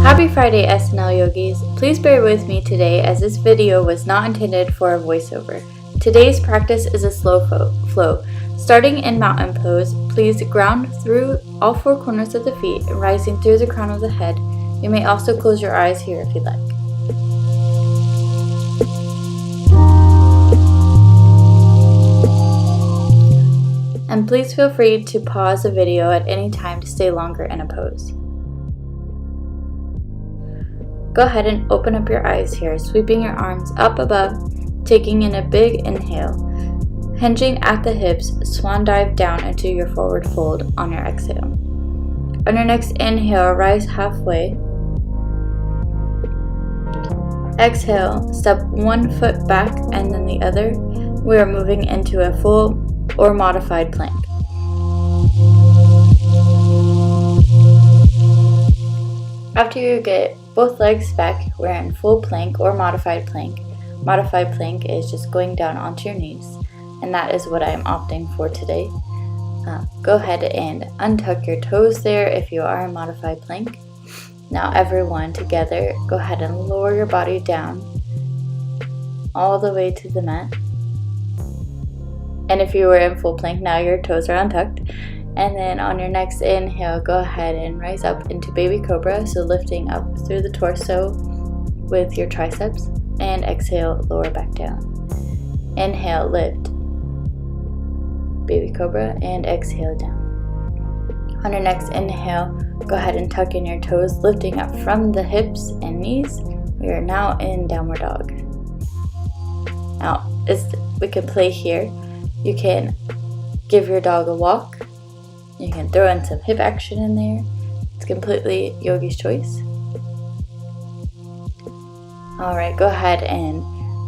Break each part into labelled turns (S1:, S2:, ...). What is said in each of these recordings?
S1: Happy Friday, SNL yogis. Please bear with me today as this video was not intended for a voiceover. Today's practice is a slow flow. Starting in mountain pose, please ground through all four corners of the feet, rising through the crown of the head. You may also close your eyes here if you'd like. And please feel free to pause the video at any time to stay longer in a pose. Go ahead and open up your eyes here, sweeping your arms up above, taking in a big inhale. Hinging at the hips, swan dive down into your forward fold on your exhale. On your next inhale, rise halfway. Exhale, step one foot back and then the other. We are moving into a full or modified plank. After you get both legs back, we're in full plank or modified plank. Modified plank is just going down onto your knees, and that is what I am opting for today. Go ahead and untuck your toes there if you are in modified plank. Now everyone together, go ahead and lower your body down all the way to the mat. And if you were in full plank, now your toes are untucked. And then on your next inhale, go ahead and rise up into baby cobra, so lifting up through the torso with your triceps. And exhale, lower back down. Inhale, lift, baby cobra, and exhale down. On your next inhale, go ahead and tuck in your toes, lifting up from the hips and knees. We are now in downward dog. Now, we can play here. You can give your dog a walk. You can throw in some hip action in there. It's completely yogi's choice. Alright, go ahead and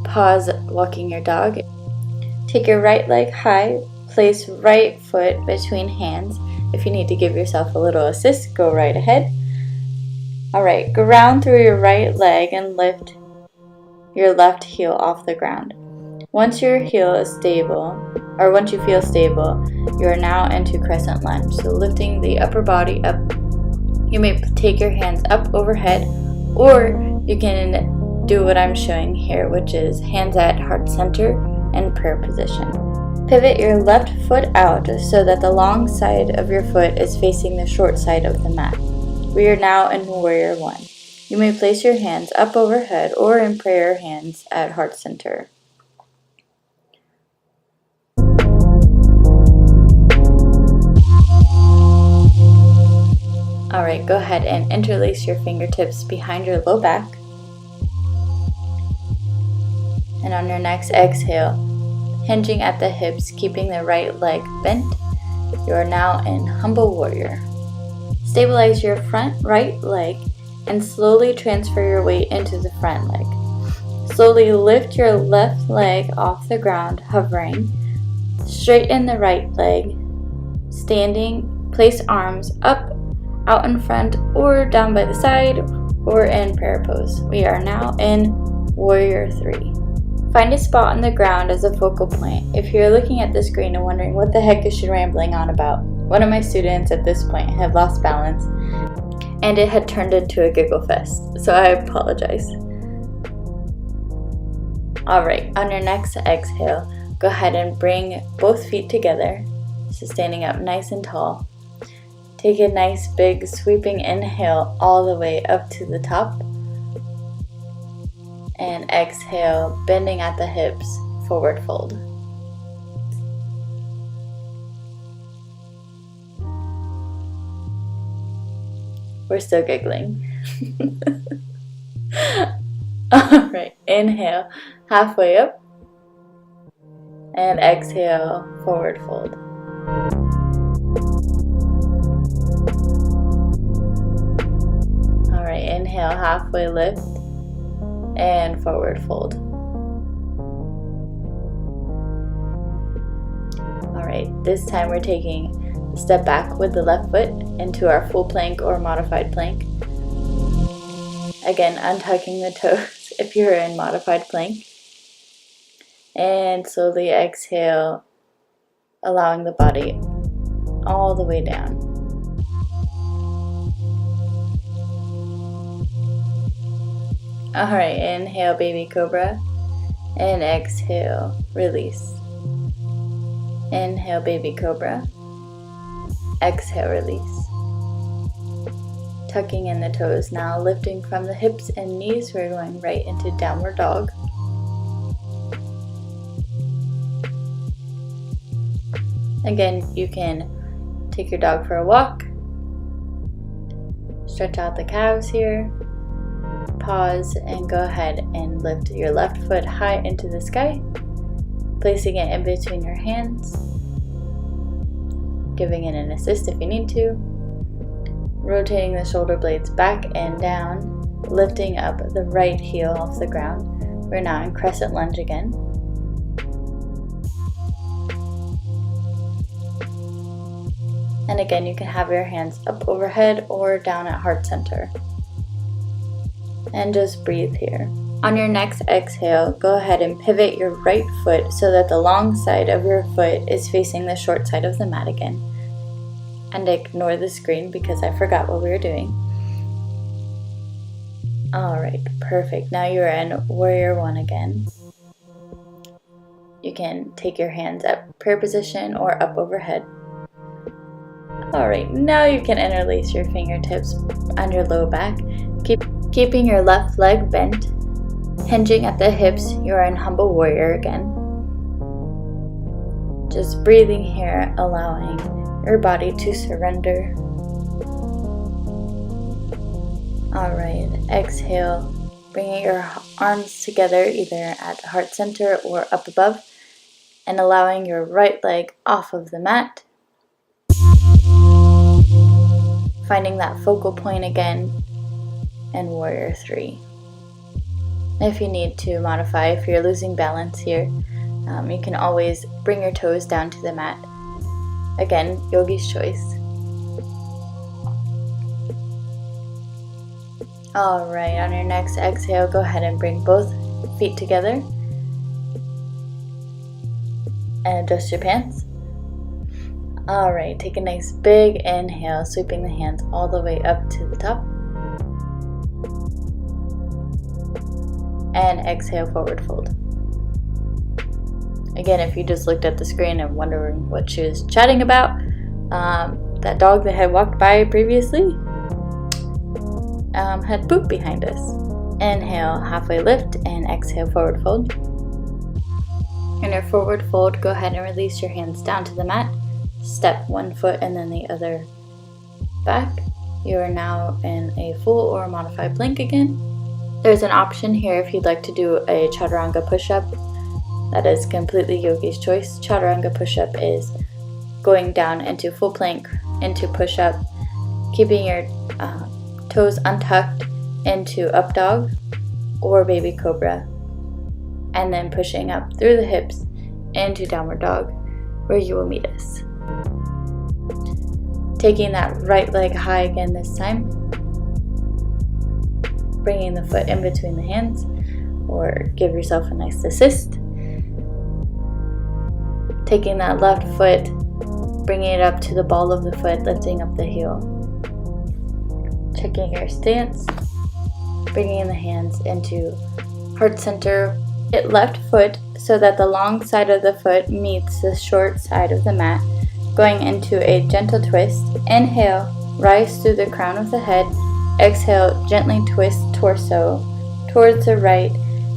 S1: pause walking your dog. Take your right leg high, place right foot between hands. If you need to give yourself a little assist, go right ahead. Alright, ground through your right leg and lift your left heel off the ground. Once your heel is stable, or once you feel stable, you are now into crescent lunge. So lifting the upper body up, you may take your hands up overhead, or you can do what I'm showing here, which is hands at heart center and prayer position. Pivot your left foot out so that the long side of your foot is facing the short side of the mat. We are now in warrior one. You may place your hands up overhead or in prayer hands at heart center. Alright, go ahead and interlace your fingertips behind your low back. And on your next exhale, hinging at the hips, keeping the right leg bent, you are now in humble warrior. Stabilize your front right leg and slowly transfer your weight into the front leg. Slowly lift your left leg off the ground, hovering. Straighten the right leg. Standing, place arms up, out in front, or down by the side, or in prayer pose. We are now in warrior three. Find a spot on the ground as a focal point. If you're looking at the screen and wondering what the heck is she rambling on about, one of my students at this point had lost balance and it had turned into a giggle fest, so I apologize. Alright, on your next exhale, go ahead and bring both feet together, so standing up nice and tall. Take a nice big sweeping inhale all the way up to the top. And exhale, bending at the hips, forward fold. We're still giggling. Alright, inhale, halfway up. And exhale, forward fold. Alright, inhale, halfway lift. And forward fold. Alright, this time we're taking a step back with the left foot into our full plank or modified plank. Again, untucking the toes if you're in modified plank. And slowly exhale, allowing the body all the way down. Alright, inhale, baby cobra. And exhale, release. Inhale, baby cobra. Exhale, release. Tucking in the toes now, lifting from the hips and knees. We're going right into downward dog. Again, you can take your dog for a walk. Stretch out the calves here. Pause and go ahead and lift your left foot high into the sky, placing it in between your hands, giving it an assist if you need to, rotating the shoulder blades back and down, lifting up the right heel off the ground. We're now in crescent lunge again. And again, you can have your hands up overhead or down at heart center. And just breathe here. On your next exhale, go ahead and pivot your right foot so that the long side of your foot is facing the short side of the mat again. And ignore the screen because I forgot what we were doing. Alright, perfect. Now you're in warrior one again. You can take your hands up prayer position or up overhead. Alright, now you can interlace your fingertips on your low back. Keeping your left leg bent, hinging at the hips, you're in humble warrior again. Just breathing here, allowing your body to surrender. Alright, exhale, bringing your arms together either at heart center or up above, and allowing your right leg off of the mat. Finding that focal point again. And warrior three. If you need to modify, if you're losing balance here, you can always bring your toes down to the mat. Again, yogi's choice. Alright, on your next exhale, go ahead and bring both feet together. And adjust your pants. Alright, take a nice big inhale, sweeping the hands all the way up to the top. And exhale, forward fold. Again, if you just looked at the screen and wondering what she was chatting about, that dog that had walked by previously had poop behind us. Inhale, halfway lift, and exhale, forward fold. In your forward fold, go ahead and release your hands down to the mat. Step one foot and then the other back. You are now in a full or modified plank again. There's an option here if you'd like to do a chaturanga push-up. That is completely yogi's choice. Chaturanga push-up is going down into full plank, into push-up, keeping your toes untucked into up dog or baby cobra, and then pushing up through the hips into downward dog, where you will meet us. Taking that right leg high again this time. Bringing the foot in between the hands, or give yourself a nice assist. Taking that left foot, bringing it up to the ball of the foot, lifting up the heel. Checking your stance, bringing the hands into heart center. Hit left foot so that the long side of the foot meets the short side of the mat, going into a gentle twist. Inhale, rise through the crown of the head. Exhale, gently twist torso towards the right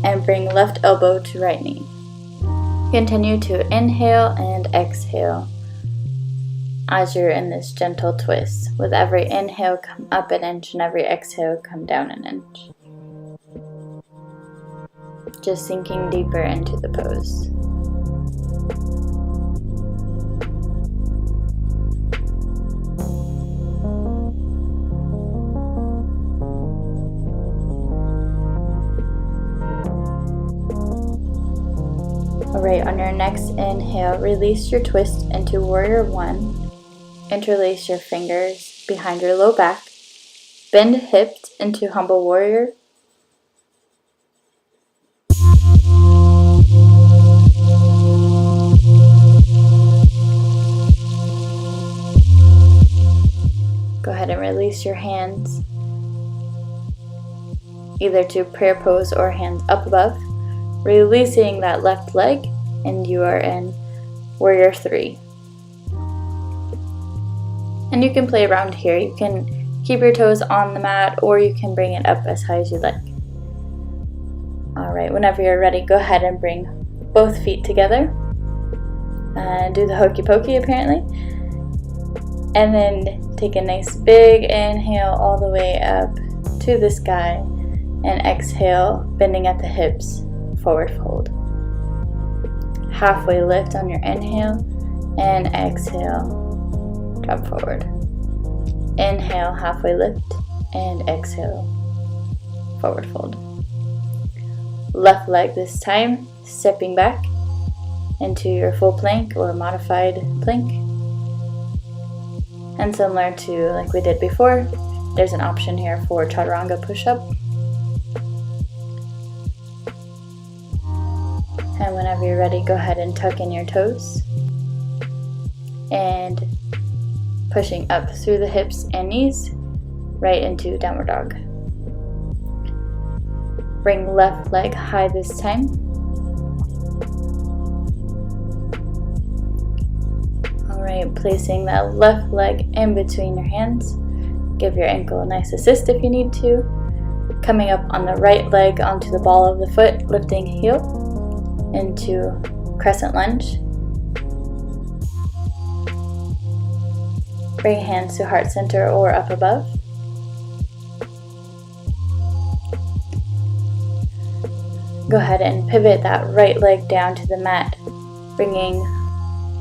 S1: and bring left elbow to right knee. Continue to inhale and exhale as you're in this gentle twist. With every inhale, come up an inch, and every exhale, come down an inch. Just sinking deeper into the pose. Alright, on your next inhale, release your twist into warrior one. Interlace your fingers behind your low back. Bend hips into humble warrior. Go ahead and release your hands. either to prayer pose or hands up above, releasing that left leg, and you are in warrior 3. And you can play around here. You can keep your toes on the mat, or you can bring it up as high as you like. Alright, whenever you're ready, go ahead and bring both feet together. Do the hokey pokey apparently. And then take a nice big inhale all the way up to the sky. And exhale, bending at the hips, forward fold. Halfway lift on your inhale, and exhale, drop forward. Inhale, halfway lift, and exhale, forward fold. Left leg this time, stepping back into your full plank or modified plank. And similar to like we did before, there's an option here for chaturanga push-up. And whenever you're ready, go ahead and tuck in your toes. And pushing up through the hips and knees, right into downward dog. Bring left leg high this time. Alright, placing that left leg in between your hands. Give your ankle a nice assist if you need to. Coming up on the right leg onto the ball of the foot, lifting heel into crescent lunge. Bring hands to heart center or up above. Go ahead and pivot that right leg down to the mat, bringing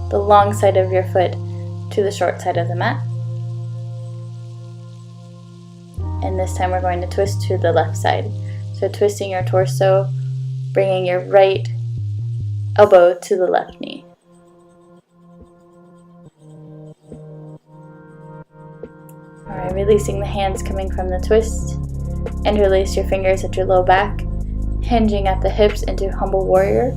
S1: the long side of your foot to the short side of the mat. And this time we're going to twist to the left side. So twisting your torso, bringing your right elbow to the left knee. Alright, releasing the hands coming from the twist. Interlace your fingers at your low back, hinging at the hips into humble warrior.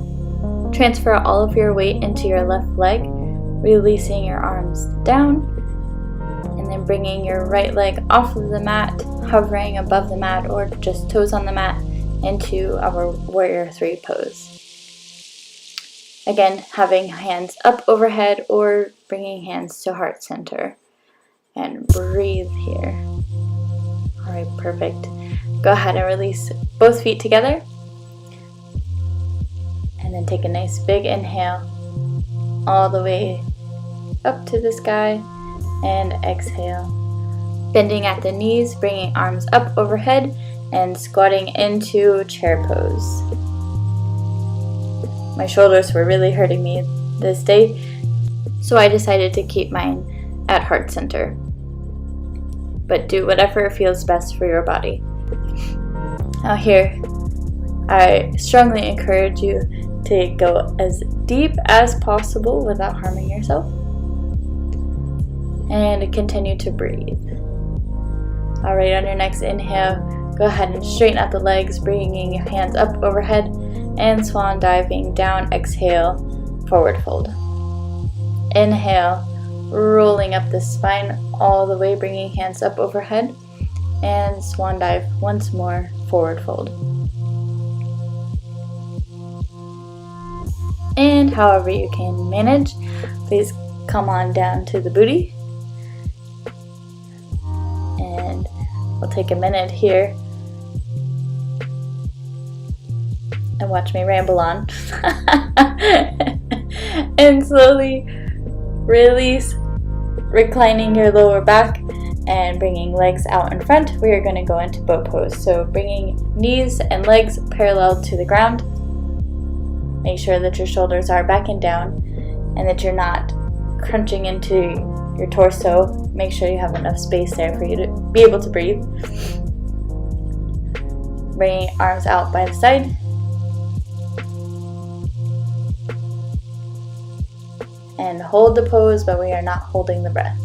S1: Transfer all of your weight into your left leg, releasing your arms down, and then bringing your right leg off of the mat, hovering above the mat or just toes on the mat into our warrior 3 pose. Again, having hands up overhead or bringing hands to heart center. And breathe here. Alright, perfect. Go ahead and release both feet together. And then take a nice big inhale all the way up to the sky. And exhale. Bending at the knees, bringing arms up overhead and squatting into chair pose. My shoulders were really hurting me this day, so I decided to keep mine at heart center. But do whatever feels best for your body. Now here, I strongly encourage you to go as deep as possible without harming yourself. And continue to breathe. Alright, on your next inhale, go ahead and straighten out the legs, bringing your hands up overhead and swan diving down. Exhale, forward fold. Inhale, rolling up the spine all the way, bringing hands up overhead, and swan dive once more, forward fold. And however you can manage, please come on down to the booty. And we'll take a minute here and watch me ramble on. And slowly release, reclining your lower back and bringing legs out in front. We are going to go into boat pose. So bringing knees and legs parallel to the ground. Make sure that your shoulders are back and down and that you're not crunching into your torso. Make sure you have enough space there for you to be able to breathe. Bringing arms out by the side. And hold the pose, but we are not holding the breath.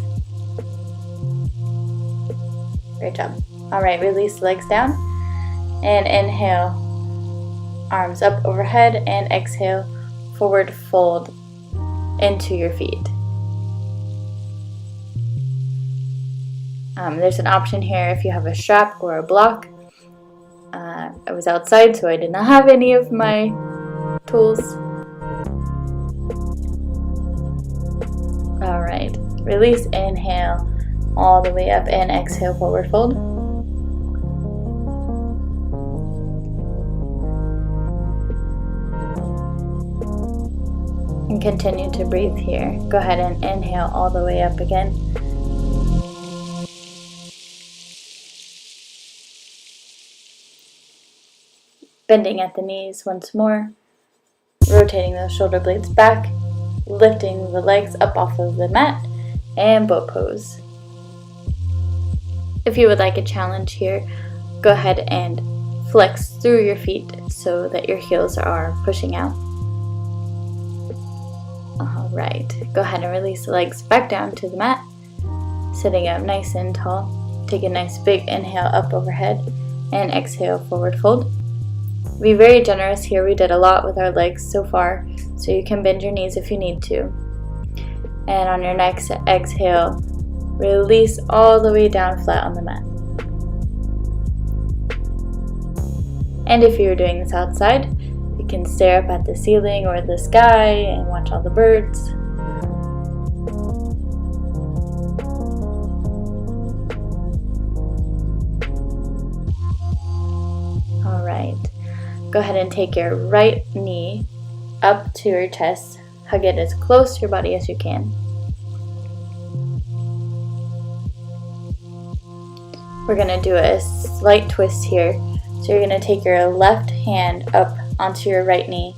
S1: Great job. Alright, release the legs down. And inhale, arms up overhead, and exhale, forward fold into your feet. There's an option here if you have a strap or a block. I was outside, so I did not have any of my tools. Alright, release, inhale all the way up, and exhale, forward fold. And continue to breathe here. Go ahead and inhale all the way up again. Bending at the knees once more, rotating those shoulder blades back, lifting the legs up off of the mat, and boat pose. If you would like a challenge here, go ahead and flex through your feet so that your heels are pushing out. Alright, go ahead and release the legs back down to the mat, sitting up nice and tall. Take a nice big inhale up overhead, and exhale, forward fold. Be very generous here. We did a lot with our legs so far, so you can bend your knees if you need to. And on your next exhale, release all the way down flat on the mat. And if you're doing this outside, you can stare up at the ceiling or the sky and watch all the birds. Alright. Go ahead and take your right knee up to your chest. Hug it as close to your body as you can. We're going to do a slight twist here. So you're going to take your left hand up onto your right knee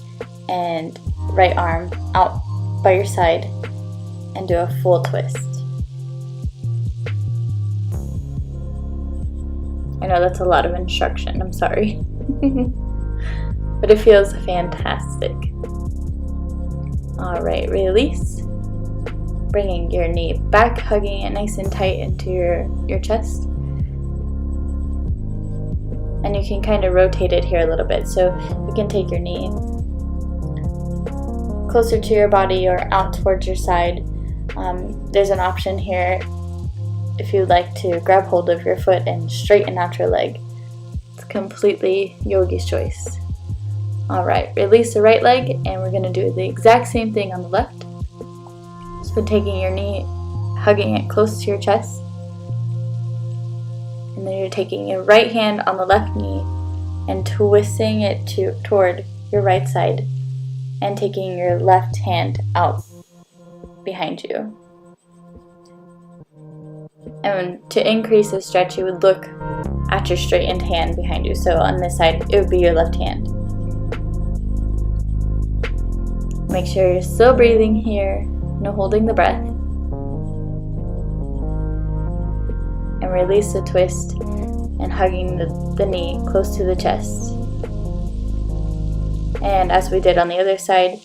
S1: and right arm out by your side and do a full twist. I know that's a lot of instruction, I'm sorry. But it feels fantastic. Alright, release. Bringing your knee back, hugging it nice and tight into your chest. And you can kind of rotate it here a little bit. So you can take your knee closer to your body or out towards your side. There's an option here if you'd like to grab hold of your foot and straighten out your leg. It's completely yogi's choice. Alright, release the right leg, and we're going to do the exact same thing on the left. So taking your knee, hugging it close to your chest. And then you're taking your right hand on the left knee and twisting it toward your right side and taking your left hand out behind you. And to increase the stretch, you would look at your straightened hand behind you. So on this side, it would be your left hand. Make sure you're still breathing here, no holding the breath. And release the twist and hugging the knee close to the chest. And as we did on the other side,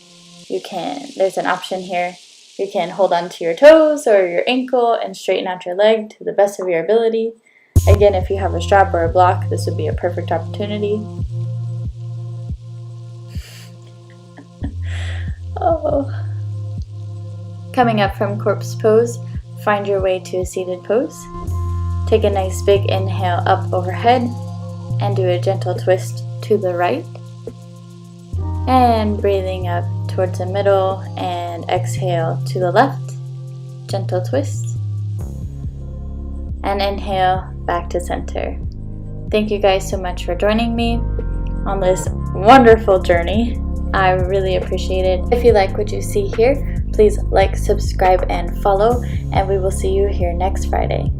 S1: there's an option here. You can hold on to your toes or your ankle and straighten out your leg to the best of your ability. Again, if you have a strap or a block, this would be a perfect opportunity. Oh. Coming up from corpse pose, find your way to a seated pose. Take a nice big inhale up overhead and do a gentle twist to the right. And breathing up towards the middle and exhale to the left. Gentle twist. And inhale back to center. Thank you guys so much for joining me on this wonderful journey. I really appreciate it. If you like what you see here, please like, subscribe, and follow, and we will see you here next Friday.